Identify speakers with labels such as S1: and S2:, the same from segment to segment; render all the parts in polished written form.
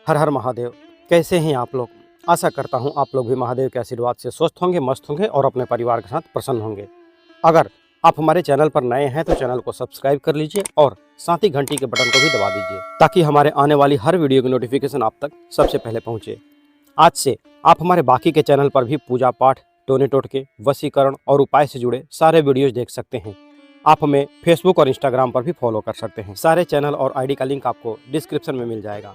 S1: हर हर महादेव। कैसे हैं आप लोग? आशा करता हूं आप लोग भी महादेव के आशीर्वाद से स्वस्थ होंगे, मस्त होंगे और अपने परिवार के साथ प्रसन्न होंगे। अगर आप हमारे चैनल पर नए हैं तो चैनल को सब्सक्राइब कर लीजिए और साथ ही घंटी के बटन को भी दबा दीजिए ताकि हमारे आने वाली हर वीडियो की नोटिफिकेशन आप तक सबसे पहले पहुंचे। आज से आप हमारे बाकी के चैनल पर भी पूजा पाठ, टोने टोटके, वशीकरण और उपाय से जुड़े सारे वीडियोज देख सकते हैं। आप हमें फेसबुक और इंस्टाग्राम पर भी फॉलो कर सकते हैं। सारे चैनल और आईडी का लिंक आपको डिस्क्रिप्शन में मिल जाएगा।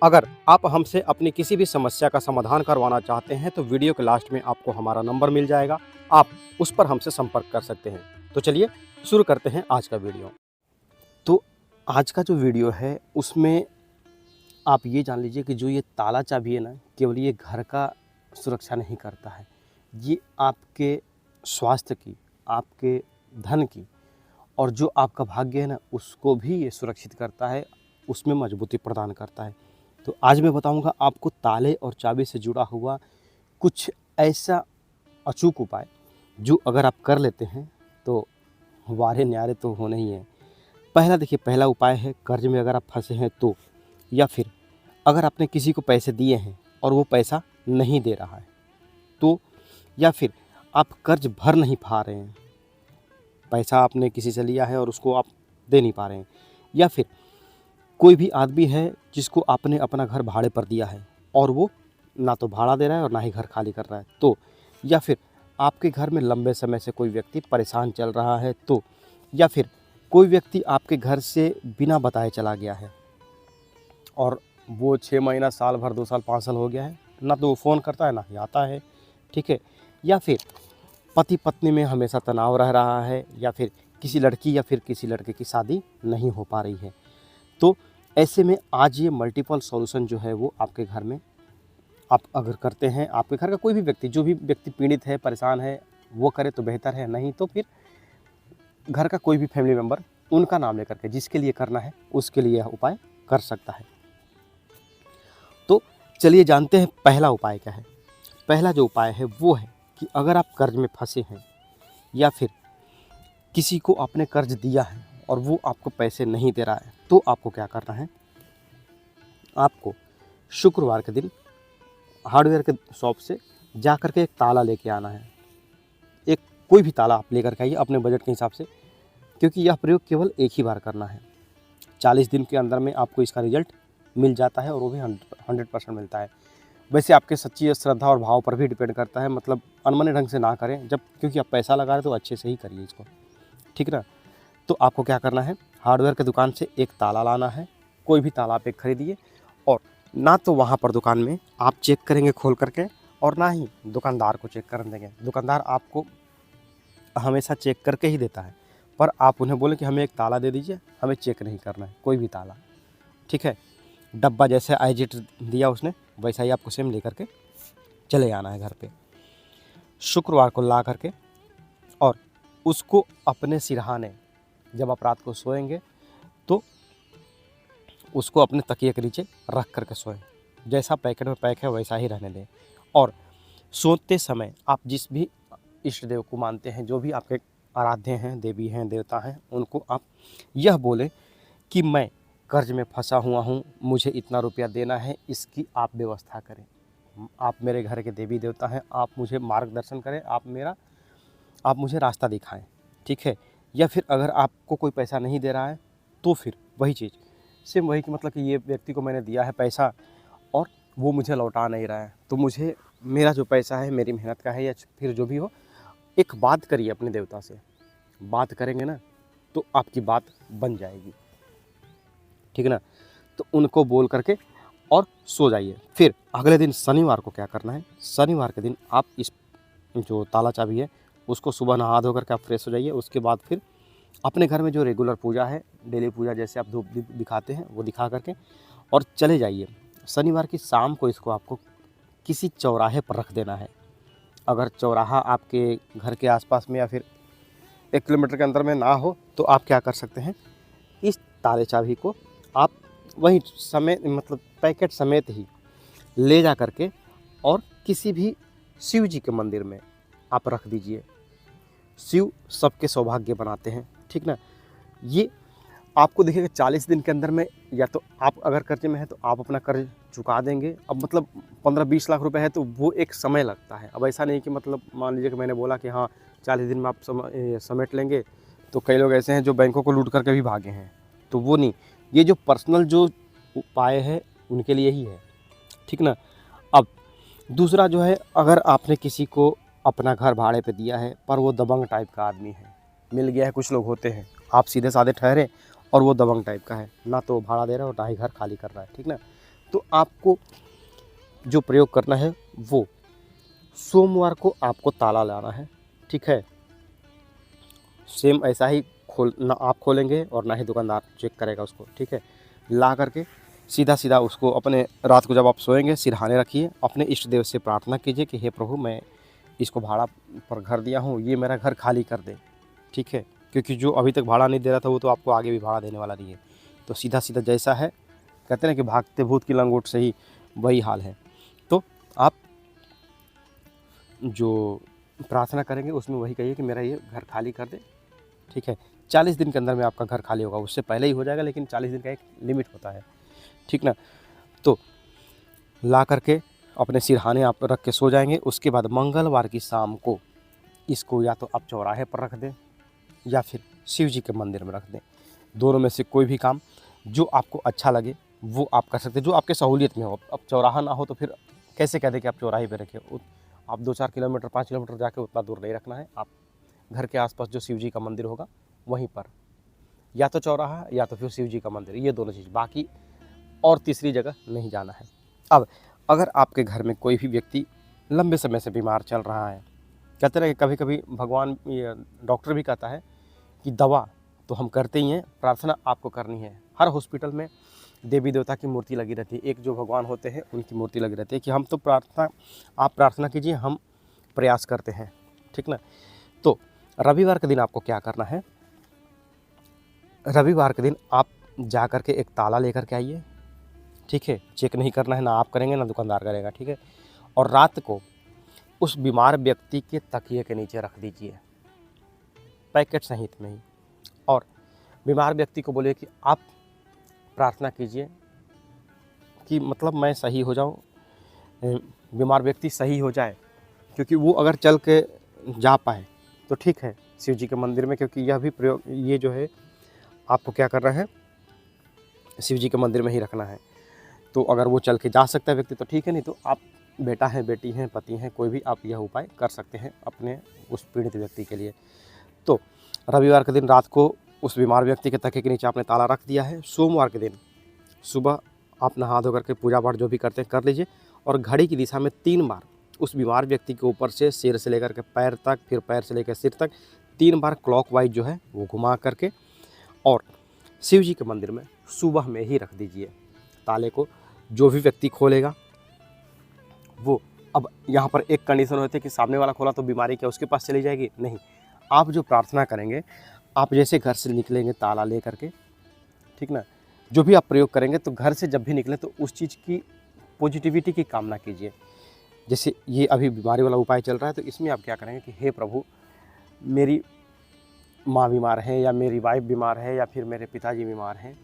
S1: अगर आप हमसे अपनी किसी भी समस्या का समाधान करवाना चाहते हैं तो वीडियो के लास्ट में आपको हमारा नंबर मिल जाएगा, आप उस पर हमसे संपर्क कर सकते हैं। तो चलिए शुरू करते हैं आज का वीडियो। तो आज का जो वीडियो है उसमें आप ये जान लीजिए कि जो ये ताला चाबी है ना, केवल ये घर का सुरक्षा नहीं करता है, ये आपके स्वास्थ्य की, आपके धन की और जो आपका भाग्य है ना उसको भी ये सुरक्षित करता है, उसमें मजबूती प्रदान करता है। तो आज मैं बताऊंगा आपको ताले और चाबी से जुड़ा हुआ कुछ ऐसा अचूक उपाय जो अगर आप कर लेते हैं तो वारे न्यारे तो होने ही हैं। पहला उपाय है कर्ज में अगर आप फंसे हैं तो, या फिर अगर आपने किसी को पैसे दिए हैं और वो पैसा नहीं दे रहा है तो, या फिर आप कर्ज भर नहीं पा रहे हैं, पैसा आपने किसी से लिया है और उसको आप दे नहीं पा रहे हैं, या फिर कोई भी आदमी है जिसको आपने अपना घर भाड़े पर दिया है और वो ना तो भाड़ा दे रहा है और ना ही घर खाली कर रहा है तो, या फिर आपके घर में लंबे समय से कोई व्यक्ति परेशान चल रहा है तो, या फिर कोई व्यक्ति आपके घर से बिना बताए चला गया है और वो 6 महीना, साल भर, 2 साल, 5 साल हो गया है, ना तो वो फ़ोन करता है ना ही आता है, ठीक है। या फिर पति पत्नी में हमेशा तनाव रह रहा है, या फिर किसी लड़की या फिर किसी लड़के की शादी नहीं हो पा रही है, तो ऐसे में आज ये मल्टीपल सॉल्यूशन जो है वो आपके घर में आप अगर करते हैं, आपके घर का कोई भी व्यक्ति, जो भी व्यक्ति पीड़ित है, परेशान है, वो करे तो बेहतर है, नहीं तो फिर घर का कोई भी फैमिली मेम्बर उनका नाम लेकर के जिसके लिए करना है उसके लिए यह उपाय कर सकता है। तो चलिए जानते हैं पहला उपाय क्या है। पहला जो उपाय है वो है कि अगर आप कर्ज में फंसे हैं या फिर किसी को आपने कर्ज दिया है और वो आपको पैसे नहीं दे रहा है तो आपको क्या करना है, आपको शुक्रवार के दिन हार्डवेयर के शॉप से जा कर के एक ताला लेके आना है। एक कोई भी ताला आप लेकर के आइए अपने बजट के हिसाब से, क्योंकि यह प्रयोग केवल एक ही बार करना है। 40 दिन के अंदर में आपको इसका रिजल्ट मिल जाता है और वो भी 100% मिलता है। वैसे आपके सच्ची श्रद्धा और भाव पर भी डिपेंड करता है, मतलब अनमने ढंग से ना करें, जब क्योंकि आप पैसा लगा रहे हैं तो अच्छे से ही करिए इसको, ठीक ना। तो आपको क्या करना है, हार्डवेयर की दुकान से एक ताला लाना है, कोई भी ताला आप एक खरीदिए और ना तो वहाँ पर दुकान में आप चेक करेंगे खोल करके और ना ही दुकानदार को चेक करने देंगे। दुकानदार आपको हमेशा चेक करके ही देता है, पर आप उन्हें बोले कि हमें एक ताला दे दीजिए, हमें चेक नहीं करना है कोई भी ताला, ठीक है। डब्बा जैसे आईजेट दिया उसने वैसा ही आपको सेम लेकर के चले आना है घर पे शुक्रवार को ला करके, और उसको अपने सिरहाने, जब आप रात को सोएंगे तो उसको अपने तकिए के नीचे रख करके सोएं। जैसा पैकेट में पैक है वैसा ही रहने दें। और सोते समय आप जिस भी इष्ट देव को मानते हैं, जो भी आपके आराध्य हैं, देवी हैं, देवता हैं, उनको आप यह बोलें कि मैं कर्ज में फंसा हुआ हूँ, मुझे इतना रुपया देना है, इसकी आप व्यवस्था करें। आप मेरे घर के देवी देवता हैं, आप मुझे मार्गदर्शन करें, आप मुझे रास्ता दिखाएं, ठीक है। या फिर अगर आपको कोई पैसा नहीं दे रहा है तो फिर वही चीज़ सेम वही कि मतलब कि ये व्यक्ति को मैंने दिया है पैसा और वो मुझे लौटा नहीं रहा है, तो मुझे मेरा जो पैसा है मेरी मेहनत का है या फिर जो भी हो, एक बात करिए अपने देवता से। बात करेंगे ना तो आपकी बात बन जाएगी, ठीक है ना। तो उनको बोल करके और सो जाइए। फिर अगले दिन शनिवार को क्या करना है, शनिवार के दिन आप इस जो ताला चाबी है उसको सुबह नहा धो करके आप फ्रेश हो जाइए। उसके बाद फिर अपने घर में जो रेगुलर पूजा है, डेली पूजा जैसे आप धूप दीप दिखाते हैं वो दिखा करके और चले जाइए। शनिवार की शाम को इसको आपको किसी चौराहे पर रख देना है। अगर चौराहा आपके घर के आसपास में या फिर 1 किलोमीटर के अंदर में ना हो तो आप क्या कर सकते हैं, इस ताले चाबी को आप वहीं समेत, मतलब पैकेट समेत ही ले जा करके और किसी भी शिव जी के मंदिर में आप रख दीजिए। शिव सबके सौभाग्य बनाते हैं, ठीक ना। ये आपको देखिएगा 40 दिन के अंदर में, या तो आप अगर कर्जे में हैं तो आप अपना कर्ज चुका देंगे। अब मतलब 15-20 लाख रुपए है तो वो एक समय लगता है। अब ऐसा नहीं कि मतलब मान लीजिए कि मैंने बोला कि हाँ 40 दिन में आप समेट लेंगे, तो कई लोग ऐसे हैं जो बैंकों को लूट करके भी भागे हैं, तो वो नहीं। ये जो पर्सनल जो उपाय है उनके लिए ही है, ठीक ना। अब दूसरा जो है, अगर आपने किसी को अपना घर भाड़े पे दिया है पर वो दबंग टाइप का आदमी है, मिल गया है, कुछ लोग होते हैं, आप सीधे साधे ठहरे और वो दबंग टाइप का है, ना तो भाड़ा दे रहा है और ना ही घर खाली कर रहा है, ठीक ना। तो आपको जो प्रयोग करना है वो सोमवार को आपको ताला लाना है, ठीक है। सेम ऐसा ही ना आप खोलेंगे और ना ही दुकानदार चेक करेगा उसको, ठीक है। ला करके सीधा सीधा उसको अपने, रात को जब आप सोएंगे सिरहाने रखिए, अपने इष्ट देव से प्रार्थना कीजिए कि हे प्रभु, मैं इसको भाड़ा पर घर दिया हूँ, ये मेरा घर खाली कर दे, ठीक है। क्योंकि जो अभी तक भाड़ा नहीं दे रहा था वो तो आपको आगे भी भाड़ा देने वाला नहीं है। तो सीधा सीधा जैसा है, कहते हैं कि भागते भूत की लंगोट से ही वही हाल है। तो आप जो प्रार्थना करेंगे उसमें वही कहिए कि मेरा ये घर खाली कर दे, ठीक है। 40 दिन के अंदर में आपका घर खाली होगा, उससे पहले ही हो जाएगा, लेकिन 40 दिन का एक लिमिट होता है, ठीक ना। तो ला करके अपने सिरहाने आप रख के सो जाएंगे। उसके बाद मंगलवार की शाम को इसको या तो आप चौराहे पर रख दें या फिर शिव जी के मंदिर में रख दें। दोनों में से कोई भी काम जो आपको अच्छा लगे वो आप कर सकते हैं, जो आपके सहूलियत में हो। अब चौराहा ना हो तो फिर कैसे कहते कि आप चौराहे पे रखें। आप 2-4 किलोमीटर 5 किलोमीटर जाके उतना दूर नहीं रखना है। आप घर के आसपास जो शिव जी का मंदिर होगा वहीं पर, या तो चौराहा या तो फिर शिव जी का मंदिर, ये दोनों चीज़, बाकी और तीसरी जगह नहीं जाना है। अब अगर आपके घर में कोई भी व्यक्ति लंबे समय से बीमार चल रहा है, कहते हैं कि कभी कभी भगवान, डॉक्टर भी कहता है कि दवा तो हम करते ही हैं, प्रार्थना आपको करनी है। हर हॉस्पिटल में देवी देवता की मूर्ति लगी रहती है, एक जो भगवान होते हैं उनकी मूर्ति लगी रहती है कि हम तो प्रार्थना, आप प्रार्थना कीजिए, हम प्रयास करते हैं, ठीक ना। तो रविवार के दिन आपको क्या करना है, रविवार के दिन आप जा कर के एक ताला लेकर के आइए, ठीक है। चेक नहीं करना है, ना आप करेंगे ना दुकानदार करेगा, ठीक है। और रात को उस बीमार व्यक्ति के तकिए के नीचे रख दीजिए, पैकेट सहित में ही। और बीमार व्यक्ति को बोलिए कि आप प्रार्थना कीजिए कि मतलब मैं सही हो जाऊं, बीमार व्यक्ति सही हो जाए, क्योंकि वो अगर चल के जा पाए तो ठीक है शिव जी के मंदिर में, क्योंकि यह भी प्रयोग, ये जो है आपको क्या करना है, शिव जी के मंदिर में ही रखना है। तो अगर वो चल के जा सकता है व्यक्ति तो ठीक है, नहीं तो आप बेटा है, बेटी हैं, पति हैं, कोई भी आप यह उपाय कर सकते हैं अपने उस पीड़ित व्यक्ति के लिए। तो रविवार के दिन रात को उस बीमार व्यक्ति के तकिए के नीचे आपने ताला रख दिया है। सोमवार के दिन सुबह आप नहा धो करके पूजा पाठ जो भी करते हैं कर लीजिए, और घड़ी की दिशा में 3 बार उस बीमार व्यक्ति के ऊपर से सिर से लेकर के पैर तक, फिर पैर से लेकर सिर तक 3 बार क्लॉकवाइज जो है वो घुमा करके, और शिव जी के मंदिर में सुबह में ही रख दीजिए ताले को। जो भी व्यक्ति खोलेगा वो, अब यहाँ पर एक कंडीशन होती है कि सामने वाला खोला तो बीमारी क्या उसके पास चली जाएगी, नहीं। आप जो प्रार्थना करेंगे, आप जैसे घर से निकलेंगे ताला ले करके, ठीक ना, जो भी आप प्रयोग करेंगे तो घर से जब भी निकले तो उस चीज़ की पॉजिटिविटी की कामना कीजिए। जैसे ये अभी बीमारी वाला उपाय चल रहा है तो इसमें आप क्या करेंगे कि हे प्रभु, मेरी माँ बीमार है या मेरी वाइफ बीमार है या फिर मेरे पिताजी बीमार हैं,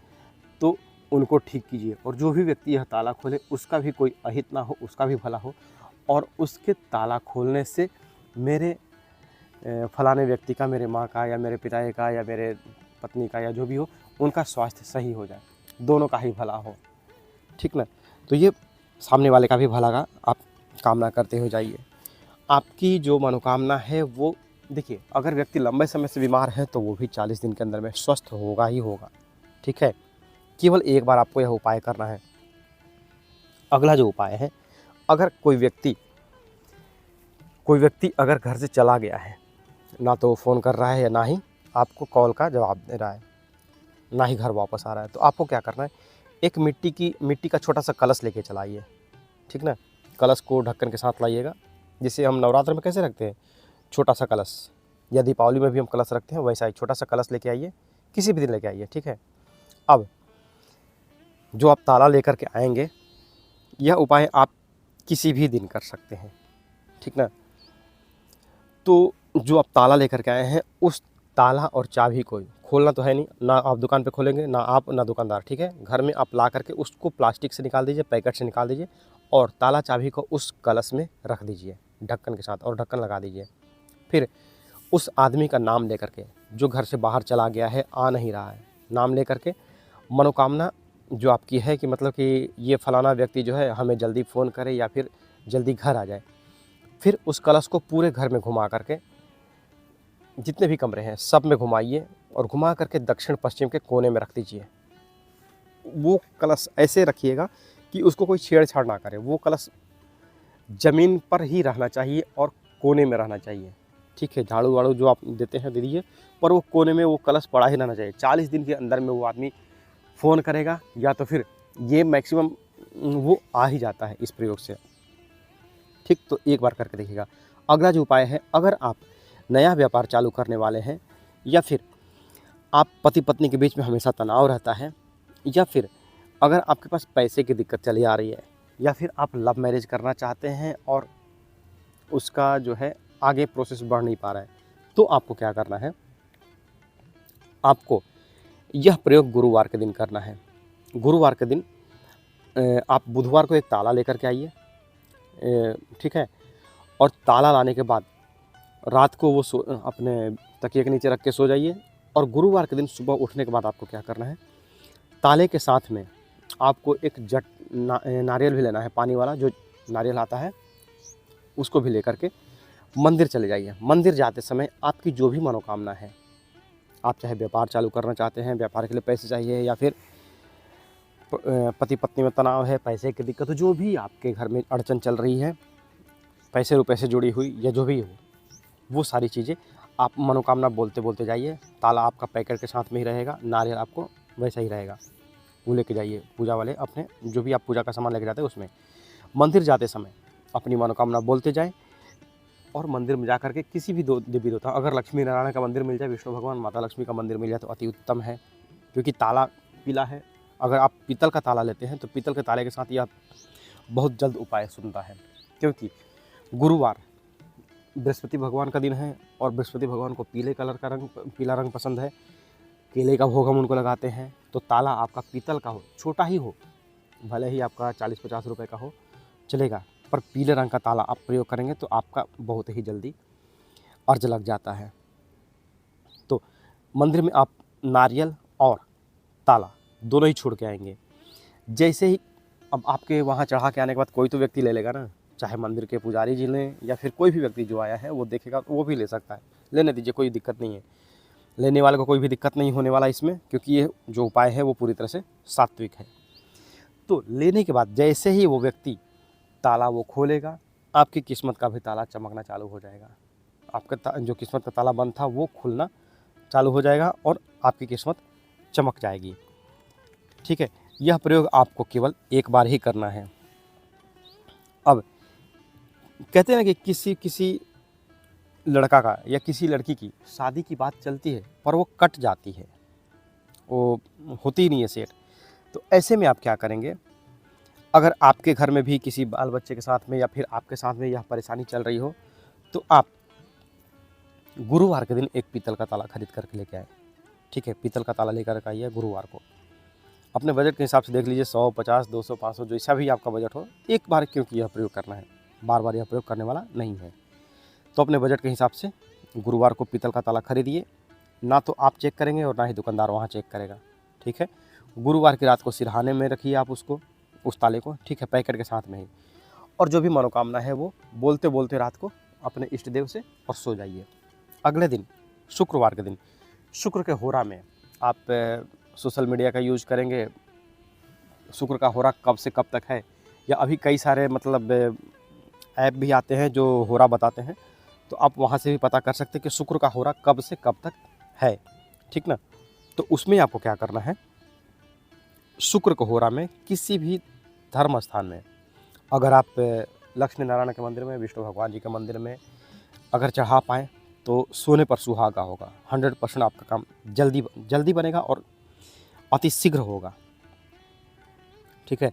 S1: तो उनको ठीक कीजिए। और जो भी व्यक्ति यह ताला खोले उसका भी कोई अहित ना हो, उसका भी भला हो, और उसके ताला खोलने से मेरे फलाने व्यक्ति का, मेरे माँ का या मेरे पिताजी का या मेरे पत्नी का या जो भी हो, उनका स्वास्थ्य सही हो जाए, दोनों का ही भला हो, ठीक ना। तो ये सामने वाले का भी भला का आप कामना करते हुए जाइए। आपकी जो मनोकामना है वो, देखिए अगर व्यक्ति लंबे समय से बीमार है तो वो भी 40 दिन के अंदर में स्वस्थ होगा ही होगा, ठीक है। केवल एक बार आपको यह उपाय करना है। अगला जो उपाय है, अगर कोई व्यक्ति अगर घर से चला गया है, ना तो फ़ोन कर रहा है या ना ही आपको कॉल का जवाब दे रहा है, ना ही घर वापस आ रहा है, तो आपको क्या करना है, एक मिट्टी का छोटा सा कलश लेके चलाइए, ठीक ना। कलश को ढक्कन के साथ लाइएगा, जिसे हम नवरात्र में कैसे रखते हैं छोटा सा कलश, या दीपावली में भी हम कलश रखते हैं, वैसा ही छोटा सा कलश लेके आइए, किसी भी दिन लेके आइए, ठीक है। अब जो आप ताला लेकर के आएंगे, यह उपाय आप किसी भी दिन कर सकते हैं, ठीक ना। तो जो आप ताला लेकर के आए हैं उस ताला और चाबी को खोलना तो है नहीं, ना आप दुकान पे खोलेंगे, ना आप ना दुकानदार, ठीक है। घर में आप ला करके उसको प्लास्टिक से निकाल दीजिए, पैकेट से निकाल दीजिए और ताला चाबी को उस कलश में रख दीजिए ढक्कन के साथ और ढक्कन लगा दीजिए। फिर उस आदमी का नाम लेकर के, जो घर से बाहर चला गया है, आ नहीं रहा है, नाम लेकर के मनोकामना जो आपकी है कि मतलब कि ये फलाना व्यक्ति जो है हमें जल्दी फ़ोन करे या फिर जल्दी घर आ जाए। फिर उस कलश को पूरे घर में घुमा करके, जितने भी कमरे हैं सब में घुमाइए और घुमा करके दक्षिण पश्चिम के कोने में रख दीजिए। वो कलश ऐसे रखिएगा कि उसको कोई छेड़छाड़ ना करे। वो कलश ज़मीन पर ही रहना चाहिए और कोने में रहना चाहिए, ठीक है। झाड़ू वाड़ू जो आप देते हैं दे दीजिए, पर वो कोने में वो कलश पड़ा ही रहना चाहिए। 40 दिन के अंदर में वो आदमी फ़ोन करेगा या तो फिर ये मैक्सिमम वो आ ही जाता है इस प्रयोग से, ठीक। तो एक बार करके देखिएगा। अगला जो उपाय है, अगर आप नया व्यापार चालू करने वाले हैं या फिर आप पति पत्नी के बीच में हमेशा तनाव रहता है या फिर अगर आपके पास पैसे की दिक्कत चली आ रही है या फिर आप लव मैरिज करना चाहते हैं और उसका जो है आगे प्रोसेस बढ़ नहीं पा रहा है, तो आपको क्या करना है, आपको यह प्रयोग गुरुवार के दिन करना है। गुरुवार के दिन आप बुधवार को एक ताला लेकर के आइए, ठीक है। और ताला लाने के बाद रात को वो अपने तकिए के नीचे रख के सो जाइए और गुरुवार के दिन सुबह उठने के बाद आपको क्या करना है, ताले के साथ में आपको एक नारियल भी लेना है, पानी वाला जो नारियल आता है उसको भी लेकर के मंदिर चले जाइए। मंदिर जाते समय आपकी जो भी मनोकामना है, आप चाहे व्यापार चालू करना चाहते हैं, व्यापार के लिए पैसे चाहिए या फिर पति पत्नी में तनाव है, पैसे की दिक्कत हो, जो भी आपके घर में अड़चन चल रही है, पैसे रुपए से जुड़ी हुई या जो भी हो, वो सारी चीज़ें आप मनोकामना बोलते बोलते जाइए। ताला आपका पैकेट के साथ में ही रहेगा, नारियल आपको वैसा ही रहेगा, वो लेके जाइए पूजा वाले अपने जो भी आप पूजा का सामान लेके जाते हैं उसमें। मंदिर जाते समय अपनी मनोकामना बोलते जाएं और मंदिर में जा करके किसी भी देवी देवता, अगर लक्ष्मी नारायण का मंदिर मिल जाए, विष्णु भगवान माता लक्ष्मी का मंदिर मिल जाए तो अति उत्तम है, क्योंकि ताला पीला है। अगर आप पीतल का ताला लेते हैं तो पीतल के ताले के साथ यह बहुत जल्द उपाय सुनता है, क्योंकि गुरुवार बृहस्पति भगवान का दिन है और बृहस्पति भगवान को पीला रंग पसंद है। केले का भोग हम उनको लगाते हैं। तो ताला आपका पीतल का हो, छोटा ही हो, भले ही आपका 40-50 रुपए का हो चलेगा, पर पीले रंग का ताला आप प्रयोग करेंगे तो आपका बहुत ही जल्दी अर्ज लग जाता है। तो मंदिर में आप नारियल और ताला दोनों ही छोड़ के आएंगे। जैसे ही अब आपके वहाँ चढ़ा के आने के बाद कोई तो व्यक्ति ले लेगा ना, चाहे मंदिर के पुजारी जी लें या फिर कोई भी व्यक्ति जो आया है वो देखेगा तो वो भी ले सकता है, लेने दीजिए, कोई दिक्कत नहीं है। लेने वाले को कोई भी दिक्कत नहीं होने वाला इसमें, क्योंकि ये जो उपाय है वो पूरी तरह से सात्विक है। तो लेने के बाद जैसे ही वो व्यक्ति ताला वो खोलेगा, आपकी किस्मत का भी ताला चमकना चालू हो जाएगा। आपका जो किस्मत का ताला बंद था वो खुलना चालू हो जाएगा और आपकी किस्मत चमक जाएगी, ठीक है। यह प्रयोग आपको केवल एक बार ही करना है। अब कहते हैं ना कि किसी लड़का का या किसी लड़की की शादी की बात चलती है पर वो कट जाती है, वो होती ही नहीं है सेट। तो ऐसे में आप क्या करेंगे, अगर आपके घर में भी किसी बाल बच्चे के साथ में या फिर आपके साथ में यह परेशानी चल रही हो, तो आप गुरुवार के दिन एक पीतल का ताला खरीद करके लेके आए, ठीक है। पीतल का ताला लेकर के आइए गुरुवार को। अपने बजट के हिसाब से देख लीजिए, 100, 50, 200, 500 जैसा भी आपका बजट हो, एक बार क्योंकि यह प्रयोग करना है, बार बार यह प्रयोग करने वाला नहीं है। तो अपने बजट के हिसाब से गुरुवार को पीतल का ताला खरीदिए। ना तो आप चेक करेंगे और ना ही दुकानदार वहाँ चेक करेगा, ठीक है। गुरुवार की रात को सिरहाने में रखिए आप उसको, उस ताले को, ठीक है, पैकेट के साथ में ही। और जो भी मनोकामना है वो बोलते बोलते रात को अपने इष्ट देव से और सो जाइए। अगले दिन शुक्रवार के दिन, शुक्र के होरा में आप सोशल मीडिया का यूज़ करेंगे, शुक्र का होरा कब से कब तक है, या अभी कई सारे मतलब ऐप भी आते हैं जो होरा बताते हैं, तो आप वहाँ से भी पता कर सकते हैं कि शुक्र का होरा कब से कब तक है, ठीक ना। तो उसमें आपको क्या करना है, शुक्र के होरा में किसी भी धर्म स्थान में, अगर आप लक्ष्मी नारायण के मंदिर में, विष्णु भगवान जी के मंदिर में अगर चढ़ा पाएँ तो सोने पर सुहागा होगा। 100% आपका काम जल्दी बनेगा और अति शीघ्र होगा, ठीक है।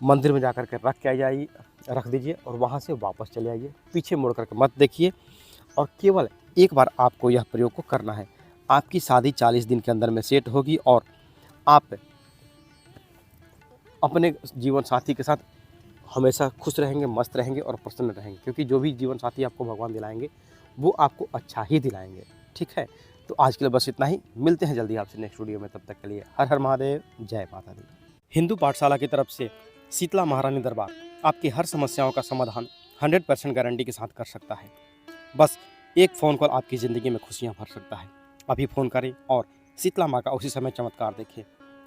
S1: मंदिर में जाकर के रख दीजिए और वहाँ से वापस चले आइए, पीछे मुड़ करके मत देखिए और केवल एक बार आपको यह प्रयोग को करना है। आपकी शादी 40 दिन के अंदर में सेट होगी और आप अपने जीवन साथी के साथ हमेशा खुश रहेंगे, मस्त रहेंगे और प्रसन्न रहेंगे, क्योंकि जो भी जीवन साथी आपको भगवान दिलाएंगे वो आपको अच्छा ही दिलाएंगे। ठीक है, तो आज के लिए बस इतना ही। मिलते हैं जल्दी आपसे नेक्स्ट वीडियो में, तब तक के लिए हर हर महादेव, जय माता दी। हिंदू पाठशाला की तरफ से शीतला महारानी दरबार आपकी हर समस्याओं का समाधान 100% गारंटी के साथ कर सकता है। बस एक फ़ोन कॉल आपकी ज़िंदगी में खुशियाँ भर सकता है। अभी फ़ोन करें और शीतला माँ का उसी समय चमत्कार देखें।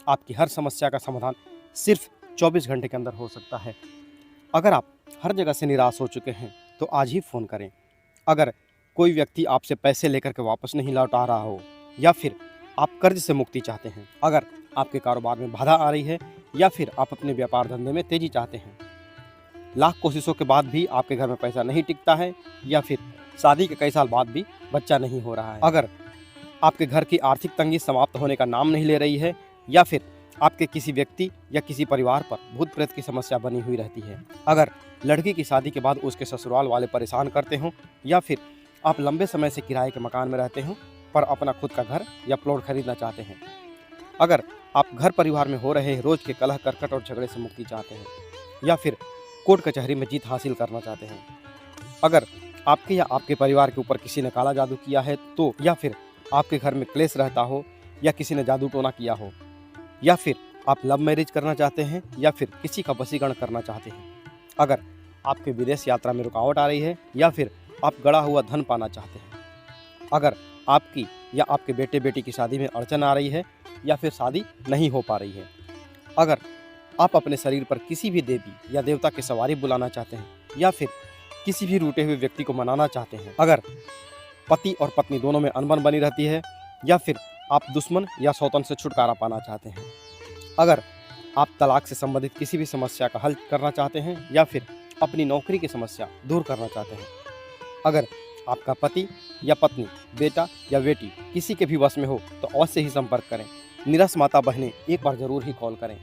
S1: आपकी हर समस्या का समाधान सिर्फ 24 घंटे के अंदर हो सकता है। अगर आप हर जगह से निराश हो चुके हैं तो आज ही फ़ोन करें। अगर कोई व्यक्ति आपसे पैसे लेकर के वापस नहीं लौटा रहा हो, या फिर आप कर्ज से मुक्ति चाहते हैं, अगर आपके कारोबार में बाधा आ रही है, या फिर आप अपने व्यापार धंधे में तेज़ी चाहते हैं, लाख कोशिशों के बाद भी आपके घर में पैसा नहीं टिकता है, या फिर शादी के कई साल बाद भी बच्चा नहीं हो रहा है, अगर आपके घर की आर्थिक तंगी समाप्त होने का नाम नहीं ले रही है, या फिर आपके किसी व्यक्ति या किसी परिवार पर भूत प्रेत की समस्या बनी हुई रहती है, अगर लड़की की शादी के बाद उसके ससुराल वाले परेशान करते हों, या फिर आप लंबे समय से किराए के मकान में रहते हों पर अपना खुद का घर या प्लॉट खरीदना चाहते हैं, अगर आप घर परिवार में हो रहे रोज के कलह करकट और झगड़े से मुक्ति चाहते हैं, या फिर कोर्ट कचहरी में जीत हासिल करना चाहते हैं, अगर आपके या आपके परिवार के ऊपर किसी ने काला जादू किया है तो, या फिर आपके घर में क्लेश रहता हो, या किसी ने जादू टोना किया हो, या फिर आप लव मैरिज करना चाहते हैं, या फिर किसी का वशीकरण करना चाहते हैं, अगर आपके विदेश यात्रा में रुकावट आ रही है, या फिर आप गड़ा हुआ धन पाना चाहते हैं, अगर आपकी या आपके बेटे बेटी की शादी में अड़चन आ रही है, या फिर शादी नहीं हो पा रही है, अगर आप अपने शरीर पर किसी भी देवी या देवता की सवारी बुलाना चाहते हैं, या फिर किसी भी रूठे हुए व्यक्ति को मनाना चाहते हैं, अगर पति और पत्नी दोनों में अनबन बनी रहती है, या फिर आप दुश्मन या शौतान से छुटकारा पाना चाहते हैं, अगर आप तलाक से संबंधित किसी भी समस्या का हल करना चाहते हैं, या फिर अपनी नौकरी की समस्या दूर करना चाहते हैं, अगर आपका पति या पत्नी, बेटा या बेटी किसी के भी वश में हो तो अवश्य ही संपर्क करें। निरस माता बहनें एक बार ज़रूर ही कॉल करें।